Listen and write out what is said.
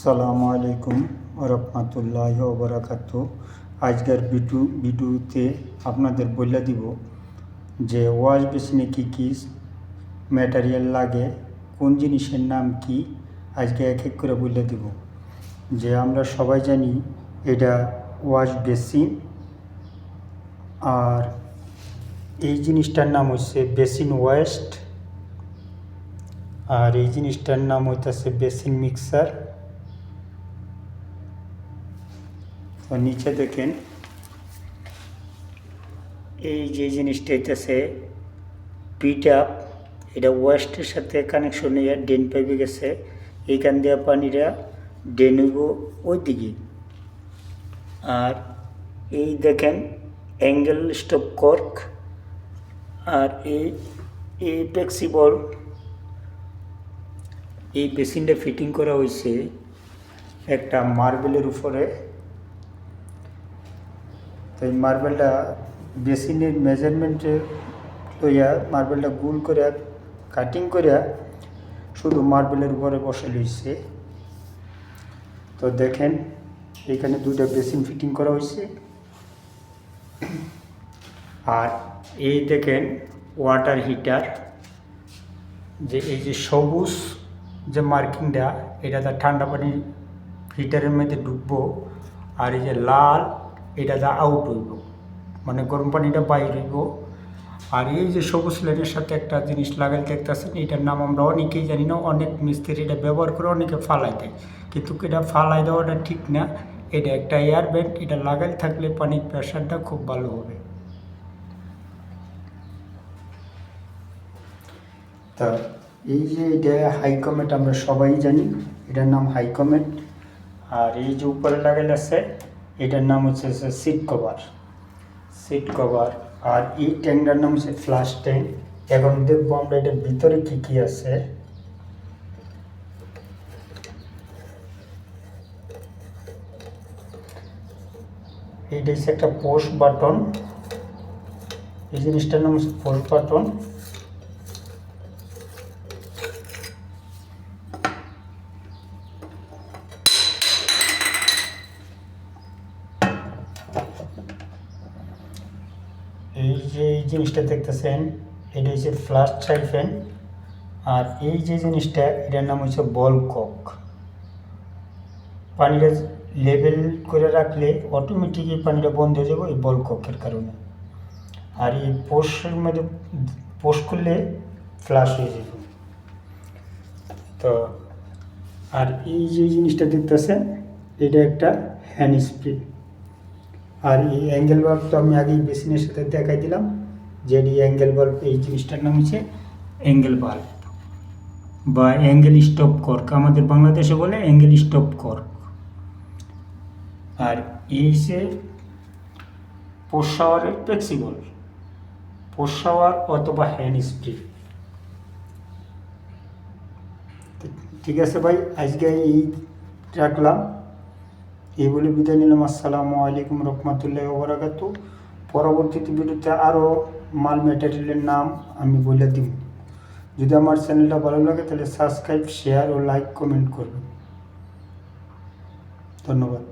আসসালামু আলাইকুম রহমতুল্লাহ ওবরাকাতু। আজকের ভিডিওতে আপনাদের বলে দিব যে ওয়াশ বেসিনে কী কী ম্যাটেরিয়াল লাগে, কোন জিনিসের নাম কি, আজকে এক এক করে বলে দিব। যে আমরা সবাই জানি এটা ওয়াশ বেসিন, আর এই জিনিসটার নাম হচ্ছে বেসিন ওয়েস্ট, আর এই জিনিসটার নাম হইতেছে বেসিন মিক্সার। তো নিচে দেখেন এই যে জিনিসটা হইতেছে পিট আপ, এটা ওয়েস্টের সাথে কানেকশন হয়ে ড্রেন পাইপে গেছে, এইখান দিয়ে পানিটা ড্রেন হইব ওই দিকে। আর এই দেখেন অ্যাঙ্গেল স্টপ কর্ক, আর এই ফ্লেক্সিবল এই বেসিনটা ফিটিং করা হয়েছে একটা মার্বেলের উপরে। তো এই মার্বেলটা বেসিনের মেজারমেন্টে লইয়া মার্বেলটা গোল করে কাটিং করে শুধু মার্বেলের উপরে বসে লইছে। তো দেখেন এখানে দুইটা বেসিন ফিটিং করা হয়েছে। আর এই দেখেন ওয়াটার হিটার, যে এই যে সবুজ যে মার্কিংটা, এটা তার ঠান্ডা পানি হিটারের মধ্যে ঢুকবো, আর এই যে লাল এটা যা আউট হইব, মানে গরম পানিটা বাইর হইব। আর এই যে সবুজ লাইনের সাথে একটা জিনিস লাগাই দেখতেছেন, এটার নাম আমরা অনেকেই জানি না, অনেক মিস্ত্রি এটা ব্যবহার করে অনেকে ফালাই দেয়, কিন্তু এটা ফালাই দেওয়াটা ঠিক না। এটা একটা এয়ার ব্যান্ড, এটা লাগাই থাকলে পানির প্রেশারটা খুব ভালো হবে। তা এই যে এটা হাইকমেট আমরা সবাই জানি, এটার নাম হাইকমেট। আর এই যে উপরে লাগাই আছে এটার নাম হচ্ছে সিট কভার। আর এই ট্যাঙ্কটার নাম হচ্ছে ফ্লাশ ট্যাঙ্ক। এখন দেখবো আমরা এটার ভিতরে কি কি আছে। এইটা হচ্ছে একটা পোস্ট বাটন, এই জিনিসটার নাম হচ্ছে পোস্ট বাটন। এই যে এই জিনিসটা দেখতেছেন এটা হচ্ছে ফ্লাশ সাইফেন। আর এই যে জিনিসটা এটার নাম হচ্ছে বল কক। পানিটা লেভেল করে রাখলে অটোমেটিকই পানিটা বন্ধ হয়ে যাবে এই বল ককের কারণে। আর এই পোস্টের মধ্যে পোস্ট করলে ফ্লাশ হয়ে যাবে। তো আর এই যে জিনিসটা দেখতেছেন এটা একটা হ্যান্ড স্প্রে। আর এই অ্যাঙ্গেল বাল্ব তো আমি আগেই বেসিনের সাথে দেখাই দিলাম যে এই অ্যাঙ্গেল বাল্ব, এই জিনিসটার নাম হচ্ছে অ্যাঙ্গেল বাল্ব বা অ্যাঙ্গেল স্টপ কর্ক, আমাদের বাংলাদেশে বলে অ্যাঙ্গেল স্টপ কর্ক। আর এই যে পোস্ট শাওয়ারের ফ্লেক্সিবল, পোস্ট শাওয়ার অথবা হ্যান্ড স্প্রে। ঠিক আছে ভাই, আজকে এই রাখলাম, এই বলে বিদায় নিলাম। আসসালামু আলাইকুম রহমতুল্লাহ ওবরাকাতু। পরবর্তীতে ভিডিওতে আরও মাল ম্যাটেরিয়ালের নাম আমি বলে দিব। যদি আমার চ্যানেলটা ভালো লাগে তাহলে সাবস্ক্রাইব, শেয়ার ও লাইক কমেন্ট করবেন। ধন্যবাদ।